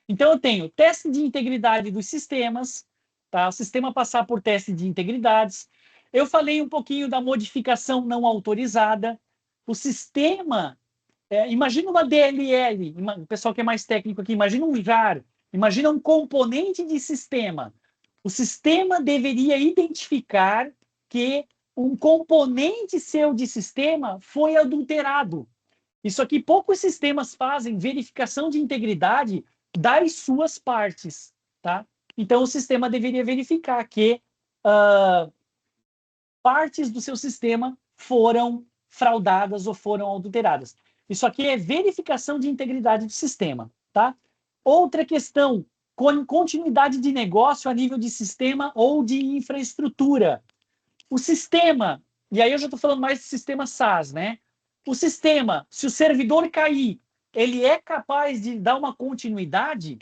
Então eu tenho teste de integridade dos sistemas, tá? O sistema passar por teste de integridades. Eu falei um pouquinho da modificação não autorizada. O sistema, imagina uma DLL, o pessoal que é mais técnico aqui, imagina um JAR, imagina um componente de sistema. O sistema deveria identificar que um componente seu de sistema foi adulterado. Isso aqui poucos sistemas fazem verificação de integridade das suas partes, tá? Então o sistema deveria verificar que partes do seu sistema foram fraudadas ou foram adulteradas. Isso aqui é verificação de integridade do sistema, tá? Outra questão, continuidade de negócio a nível de sistema ou de infraestrutura. O sistema, e aí eu já estou falando mais de sistema SaaS, né? O sistema, se o servidor cair, ele é capaz de dar uma continuidade,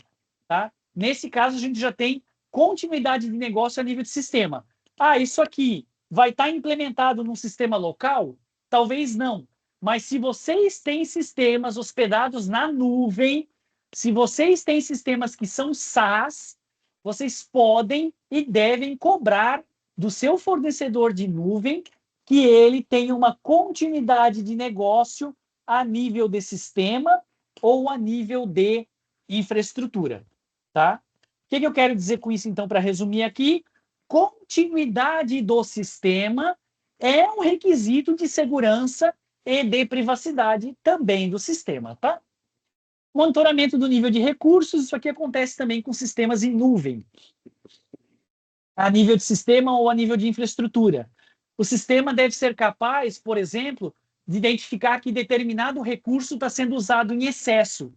tá? Nesse caso, a gente já tem continuidade de negócio a nível de sistema. Ah, isso aqui vai estar implementado num sistema local? Talvez não. Mas se vocês têm sistemas hospedados na nuvem, se vocês têm sistemas que são SaaS, vocês podem e devem cobrar do seu fornecedor de nuvem que ele tenha uma continuidade de negócio a nível de sistema ou a nível de infraestrutura, tá? O que eu quero dizer com isso, então, para resumir aqui? Continuidade do sistema é um requisito de segurança e de privacidade também do sistema, tá? Monitoramento do nível de recursos, isso aqui acontece também com sistemas em nuvem, a nível de sistema ou a nível de infraestrutura. O sistema deve ser capaz, por exemplo, de identificar que determinado recurso está sendo usado em excesso.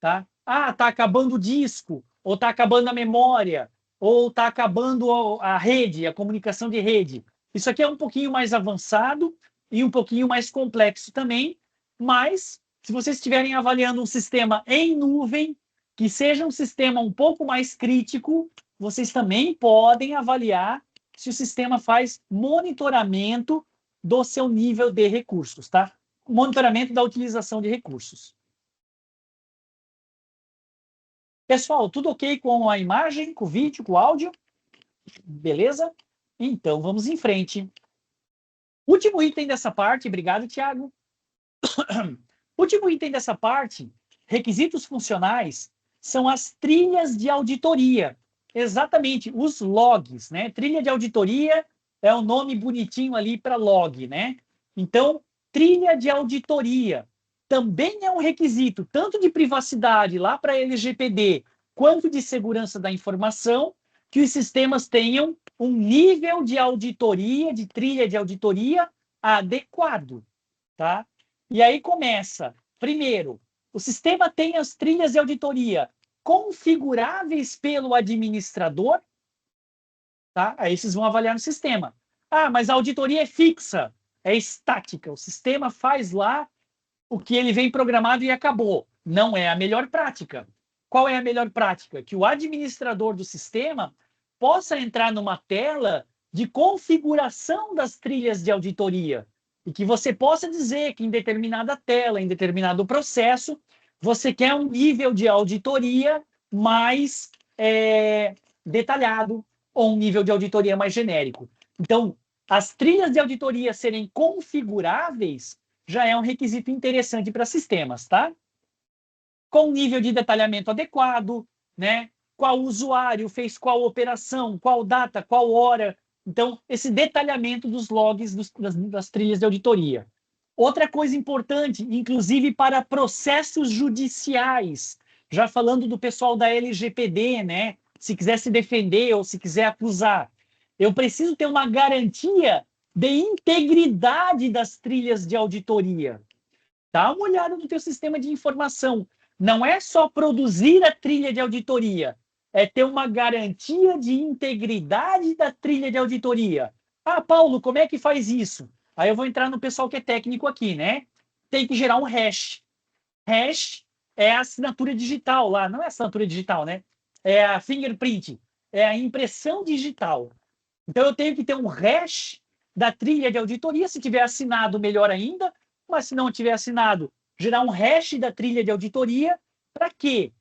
Tá? Ah, está acabando o disco, ou está acabando a memória, ou está acabando a rede, a comunicação de rede. Isso aqui é um pouquinho mais avançado e um pouquinho mais complexo também, mas se vocês estiverem avaliando um sistema em nuvem, que seja um sistema um pouco mais crítico, vocês também podem avaliar se o sistema faz monitoramento do seu nível de recursos, tá? Monitoramento da utilização de recursos. Pessoal, tudo ok com a imagem, com o vídeo, com o áudio? Beleza? Então, vamos em frente. Último item dessa parte, obrigado, Thiago. Último item dessa parte, requisitos funcionais, são as trilhas de auditoria. Exatamente, os logs, né? Trilha de auditoria é um nome bonitinho ali para log, né? Então, trilha de auditoria também é um requisito, tanto de privacidade lá para LGPD, quanto de segurança da informação, que os sistemas tenham um nível de auditoria, de trilha de auditoria adequado, tá? E aí começa, primeiro, o sistema tem as trilhas de auditoria configuráveis pelo administrador, tá? Aí vocês vão avaliar no sistema. Ah, mas a auditoria é fixa, é estática, o sistema faz lá o que ele vem programado e acabou. Não é a melhor prática. Qual é a melhor prática? Que o administrador do sistema possa entrar numa tela de configuração das trilhas de auditoria e que você possa dizer que em determinada tela, em determinado processo, você quer um nível de auditoria mais detalhado ou um nível de auditoria mais genérico. Então, as trilhas de auditoria serem configuráveis já é um requisito interessante para sistemas, tá? Com nível de detalhamento adequado, né? Qual usuário fez qual operação, qual data, qual hora. Então, esse detalhamento dos logs das trilhas de auditoria. Outra coisa importante, inclusive para processos judiciais, já falando do pessoal da LGPD, né? Se quiser se defender ou se quiser acusar, eu preciso ter uma garantia de integridade das trilhas de auditoria. Dá uma olhada no teu sistema de informação. Não é só produzir a trilha de auditoria, é ter uma garantia de integridade da trilha de auditoria. Ah, Paulo, como é que faz isso? Aí eu vou entrar no pessoal que é técnico aqui, né? Tem que gerar um hash. Hash é a assinatura digital lá, não é assinatura digital, né? É a fingerprint, é a impressão digital. Então eu tenho que ter um hash da trilha de auditoria, se tiver assinado, melhor ainda, mas se não tiver assinado, gerar um hash da trilha de auditoria, para quê?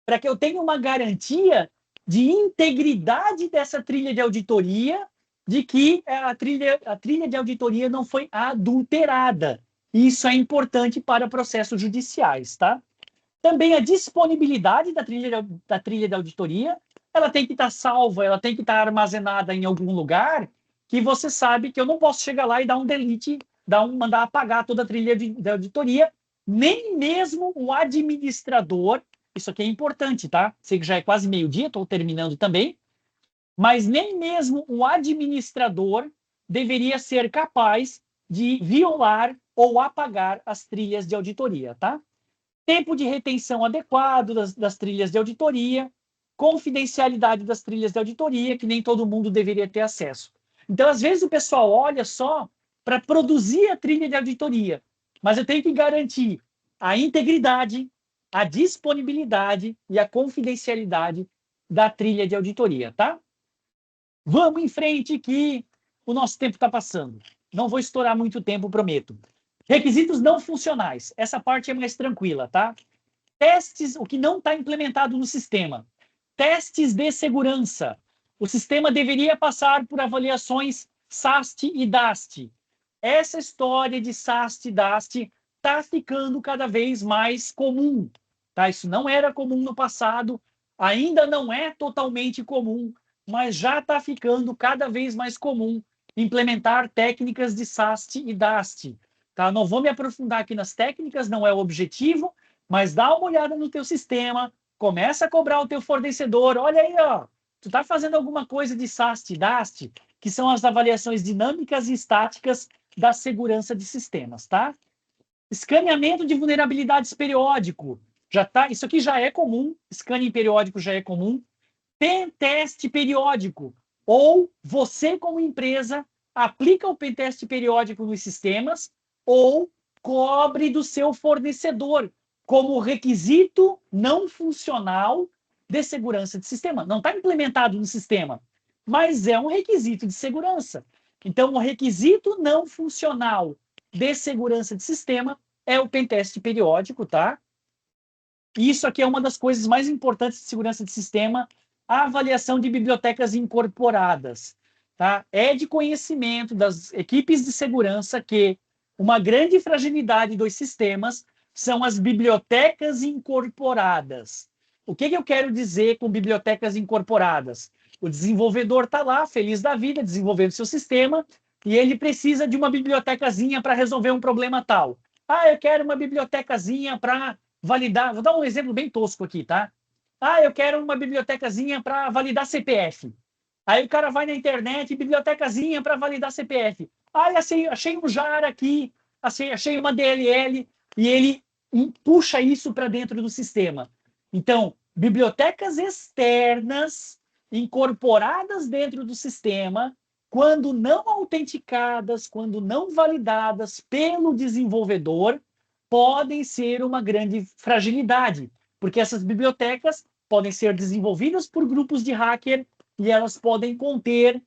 Para que eu tenha uma garantia de integridade dessa trilha de auditoria, de que a trilha de auditoria não foi adulterada. Isso é importante para processos judiciais, tá? Também a disponibilidade da trilha de auditoria, ela tem que estar salva, ela tem que estar armazenada em algum lugar que você sabe que eu não posso chegar lá e dar um delete, mandar apagar toda a trilha de auditoria, nem mesmo o administrador, isso aqui é importante, tá? Sei que já é quase meio-dia, estou terminando também, mas nem mesmo o administrador deveria ser capaz de violar ou apagar as trilhas de auditoria, tá? Tempo de retenção adequado das trilhas de auditoria, confidencialidade das trilhas de auditoria, que nem todo mundo deveria ter acesso. Então, às vezes, o pessoal olha só para produzir a trilha de auditoria, mas eu tenho que garantir a integridade, a disponibilidade e a confidencialidade da trilha de auditoria, tá? Vamos em frente que o nosso tempo está passando. Não vou estourar muito tempo, prometo. Requisitos não funcionais. Essa parte é mais tranquila, tá? Testes, o que não está implementado no sistema. Testes de segurança. O sistema deveria passar por avaliações SAST e DAST. Essa história de SAST e DAST está ficando cada vez mais comum. Tá? Isso não era comum no passado, ainda não é totalmente comum, mas já está ficando cada vez mais comum implementar técnicas de SAST e DAST. Tá? Não vou me aprofundar aqui nas técnicas, não é o objetivo, mas dá uma olhada no teu sistema, começa a cobrar o teu fornecedor, olha aí, ó, tu está fazendo alguma coisa de SAST e DAST, que são as avaliações dinâmicas e estáticas da segurança de sistemas, tá? Escaneamento de vulnerabilidades periódico, já tá, isso aqui já é comum, scanning periódico já é comum. Pentest periódico, ou você como empresa aplica o pentest periódico nos sistemas ou cobre do seu fornecedor como requisito não funcional de segurança de sistema. Não está implementado no sistema, mas é um requisito de segurança. Então, o requisito não funcional de segurança de sistema é o pentest periódico, tá? Isso aqui é uma das coisas mais importantes de segurança de sistema, a avaliação de bibliotecas incorporadas. Tá? É de conhecimento das equipes de segurança que uma grande fragilidade dos sistemas são as bibliotecas incorporadas. O que eu quero dizer com bibliotecas incorporadas? O desenvolvedor está lá, feliz da vida, desenvolvendo seu sistema, e ele precisa de uma bibliotecazinha para resolver um problema tal. Ah, eu quero uma bibliotecazinha para validar. Vou dar um exemplo bem tosco aqui, tá? Ah, eu quero uma bibliotecazinha para validar CPF. Aí o cara vai na internet, bibliotecazinha para validar CPF. Ah, achei um JAR aqui, achei uma DLL, e ele puxa isso para dentro do sistema. Então, bibliotecas externas incorporadas dentro do sistema, quando não autenticadas, quando não validadas pelo desenvolvedor, podem ser uma grande fragilidade, porque essas bibliotecas podem ser desenvolvidas por grupos de hacker e elas podem conter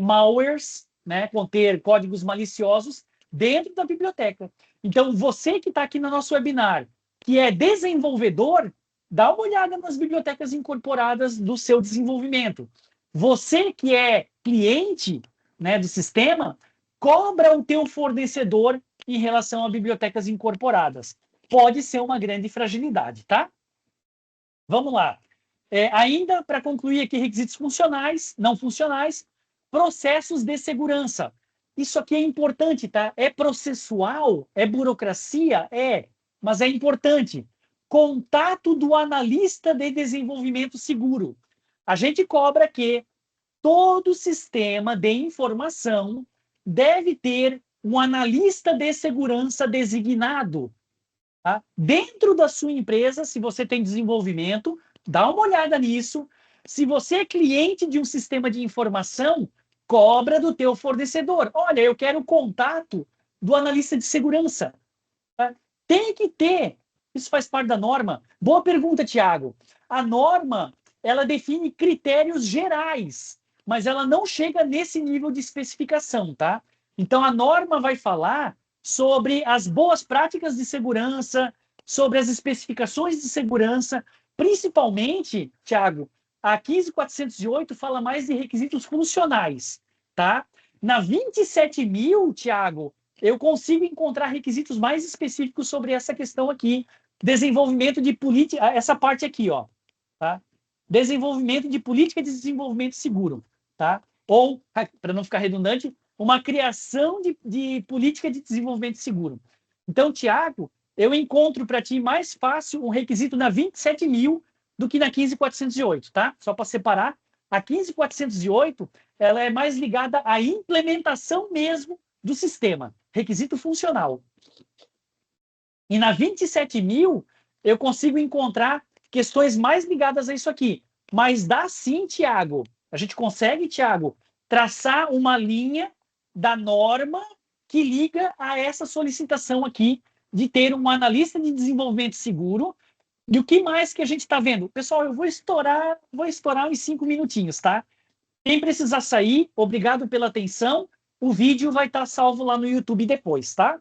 malwares, né, conter códigos maliciosos dentro da biblioteca. Então, você que está aqui no nosso webinar, que é desenvolvedor, dá uma olhada nas bibliotecas incorporadas do seu desenvolvimento. Você que é cliente, né, do sistema, cobra o teu fornecedor em relação a bibliotecas incorporadas. Pode ser uma grande fragilidade, tá? Vamos lá. Ainda para concluir aqui, requisitos funcionais, não funcionais, processos de segurança. Isso aqui é importante, tá? É processual? É burocracia? É, mas é importante. Contato do analista de desenvolvimento seguro. A gente cobra que todo sistema de informação deve ter um analista de segurança designado. Tá? Dentro da sua empresa, se você tem desenvolvimento, dá uma olhada nisso. Se você é cliente de um sistema de informação, cobra do teu fornecedor. Olha, eu quero o contato do analista de segurança. Tá? Tem que ter. Isso faz parte da norma. Boa pergunta, Tiago. A norma, ela define critérios gerais, mas ela não chega nesse nível de especificação, tá? Então, a norma vai falar sobre as boas práticas de segurança, sobre as especificações de segurança, principalmente, Tiago, a 15408 fala mais de requisitos funcionais, tá? Na 27.000, Tiago, eu consigo encontrar requisitos mais específicos sobre essa questão aqui. Desenvolvimento de política, essa parte aqui, ó, tá? Desenvolvimento de política de desenvolvimento seguro, tá? Ou, para não ficar redundante, uma criação de política de desenvolvimento seguro. Então, Tiago, eu encontro para ti mais fácil um requisito na 27.000 do que na 15.408, tá? Só para separar, a 15.408 ela é mais ligada à implementação mesmo do sistema, requisito funcional. E na 27.000, eu consigo encontrar questões mais ligadas a isso aqui. Mas dá sim, Tiago. A gente consegue, Tiago, traçar uma linha da norma que liga a essa solicitação aqui de ter um analista de desenvolvimento seguro. E o que mais que a gente está vendo? Pessoal, eu vou estourar uns 5 minutinhos, tá? Quem precisar sair, obrigado pela atenção. O vídeo vai estar salvo lá no YouTube depois, tá?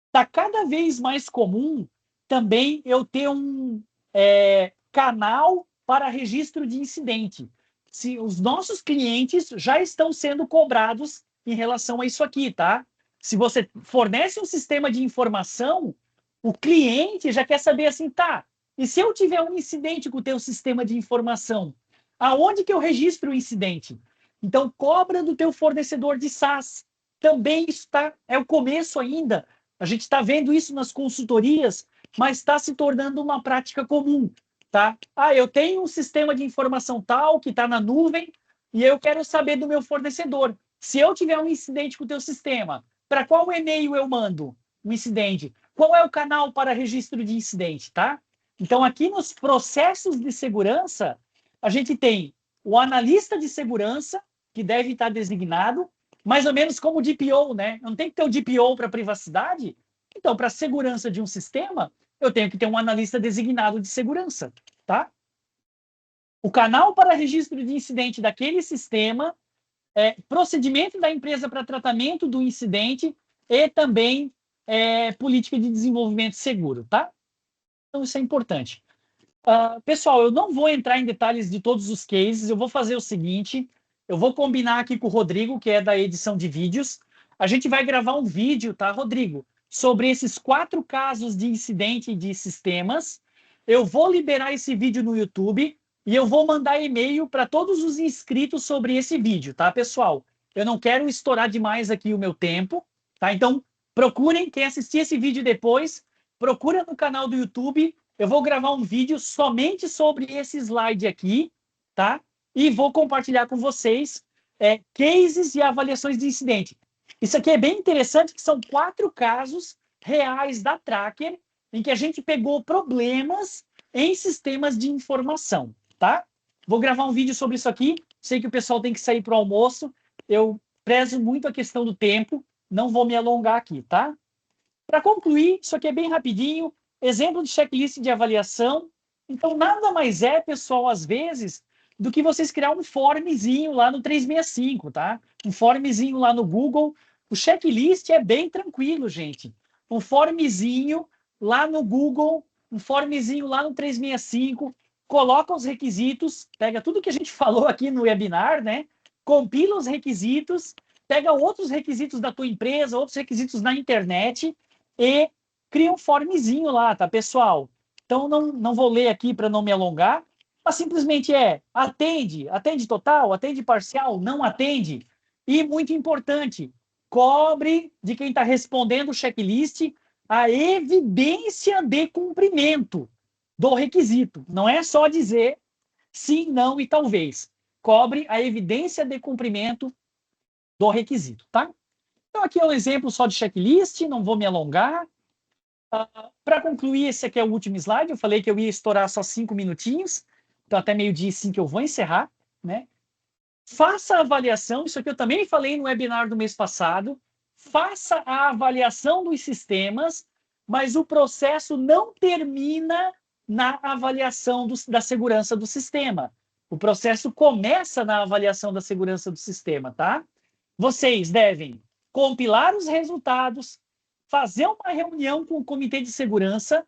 Está cada vez mais comum também eu ter um canal para registro de incidente. Se os nossos clientes já estão sendo cobrados em relação a isso aqui, tá? Se você fornece um sistema de informação, o cliente já quer saber assim, tá? E se eu tiver um incidente com o teu sistema de informação, aonde que eu registro o incidente? Então, cobra do teu fornecedor de SaaS. Também está, é o começo ainda. A gente está vendo isso nas consultorias, mas está se tornando uma prática comum, tá? Ah, eu tenho um sistema de informação tal que está na nuvem e eu quero saber do meu fornecedor. Se eu tiver um incidente com o teu sistema, para qual e-mail eu mando um incidente? Qual é o canal para registro de incidente, tá? Então, aqui nos processos de segurança, a gente tem o analista de segurança, que deve estar designado, mais ou menos como o DPO, né? Não tem que ter o DPO para privacidade? Então, para a segurança de um sistema, eu tenho que ter um analista designado de segurança, tá? O canal para registro de incidente daquele sistema, procedimento da empresa para tratamento do incidente e também política de desenvolvimento seguro, tá? Então, isso é importante. Pessoal, eu não vou entrar em detalhes de todos os cases, eu vou fazer o seguinte, eu vou combinar aqui com o Rodrigo, que é da edição de vídeos, a gente vai gravar um vídeo, tá, Rodrigo, sobre esses 4 casos de incidente de sistemas, eu vou liberar esse vídeo no YouTube e eu vou mandar e-mail para todos os inscritos sobre esse vídeo, tá, pessoal? Eu não quero estourar demais aqui o meu tempo, tá? Então, procurem, quem assistir esse vídeo depois, procura no canal do YouTube. Eu vou gravar um vídeo somente sobre esse slide aqui, tá? E vou compartilhar com vocês cases e avaliações de incidente. Isso aqui é bem interessante, que são 4 casos reais da Tracker, em que a gente pegou problemas em sistemas de informação, tá? Vou gravar um vídeo sobre isso aqui. Sei que o pessoal tem que sair para o almoço. Eu prezo muito a questão do tempo. Não vou me alongar aqui, tá? Para concluir, isso aqui é bem rapidinho. Exemplo de checklist de avaliação. Então, nada mais é, pessoal, às vezes, do que vocês criar um formzinho lá no 365, tá? Um formzinho lá no Google. O checklist é bem tranquilo, gente. Um formzinho lá no Google, um formzinho lá no 365, coloca os requisitos, pega tudo que a gente falou aqui no webinar, né? Compila os requisitos, pega outros requisitos da tua empresa, outros requisitos na internet e cria um formzinho lá, tá, pessoal? Então, não vou ler aqui para não me alongar, mas simplesmente atende total, atende parcial, não atende. E muito importante, cobre de quem está respondendo o checklist a evidência de cumprimento do requisito. Não é só dizer sim, não e talvez. Cobre a evidência de cumprimento do requisito, tá? Então, aqui é um exemplo só de checklist, não vou me alongar. Para concluir, esse aqui é o último slide. Eu falei que eu ia estourar só 5 minutinhos. Então, até meio-dia, sim, que eu vou encerrar, né? Faça a avaliação, isso aqui eu também falei no webinar do mês passado. Faça a avaliação dos sistemas, mas o processo não termina na avaliação da segurança do sistema. O processo começa na avaliação da segurança do sistema, tá? Vocês devem compilar os resultados, fazer uma reunião com o comitê de segurança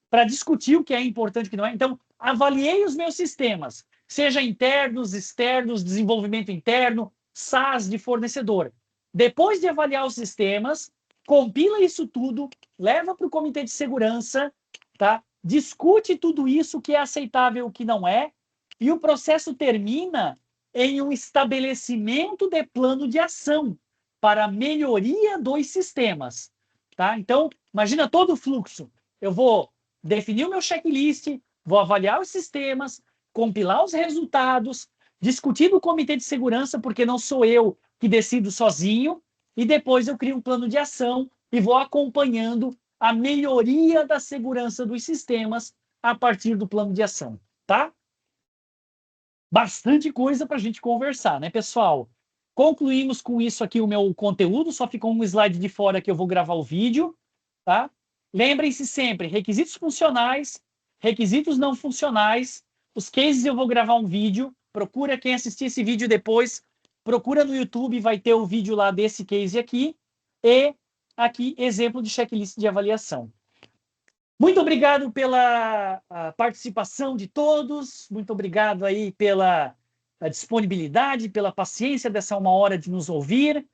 para discutir o que é importante e o que não é. Então, avaliei os meus sistemas, seja internos, externos, desenvolvimento interno, SaaS de fornecedor. Depois de avaliar os sistemas, compila isso tudo, leva para o comitê de segurança, tá? Discute tudo isso, o que é aceitável e o que não é, e o processo termina em um estabelecimento de plano de ação para a melhoria dos sistemas. Tá? Então, imagina todo o fluxo. Eu vou definir o meu checklist, vou avaliar os sistemas, compilar os resultados, discutir no comitê de segurança, porque não sou eu que decido sozinho, e depois eu crio um plano de ação e vou acompanhando a melhoria da segurança dos sistemas a partir do plano de ação, tá? Bastante coisa para a gente conversar, né, pessoal? Concluímos com isso aqui o meu conteúdo, só ficou um slide de fora que eu vou gravar o vídeo, tá? Lembrem-se sempre, requisitos funcionais, requisitos não funcionais, os cases eu vou gravar um vídeo, procura quem assistir esse vídeo depois, procura no YouTube, vai ter o vídeo lá desse case aqui, e aqui exemplo de checklist de avaliação. Muito obrigado pela participação de todos, muito obrigado aí pela disponibilidade, pela paciência dessa 1 hora de nos ouvir.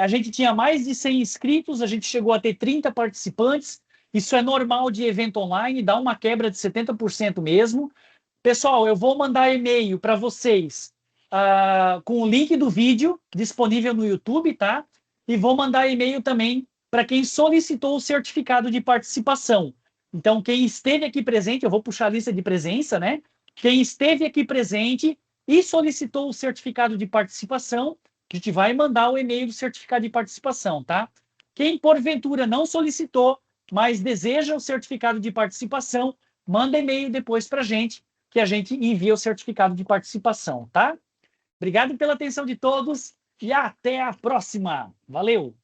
A gente tinha mais de 100 inscritos, a gente chegou a ter 30 participantes, isso é normal de evento online, dá uma quebra de 70% mesmo. Pessoal, eu vou mandar e-mail para vocês com o link do vídeo disponível no YouTube, tá? E vou mandar e-mail também para quem solicitou o certificado de participação. Então, quem esteve aqui presente, eu vou puxar a lista de presença, né? Quem esteve aqui presente e solicitou o certificado de participação, a gente vai mandar o e-mail do certificado de participação, tá? Quem, porventura, não solicitou, mas deseja o certificado de participação, manda e-mail depois para a gente, que a gente envia o certificado de participação, tá? Obrigado pela atenção de todos e até a próxima. Valeu!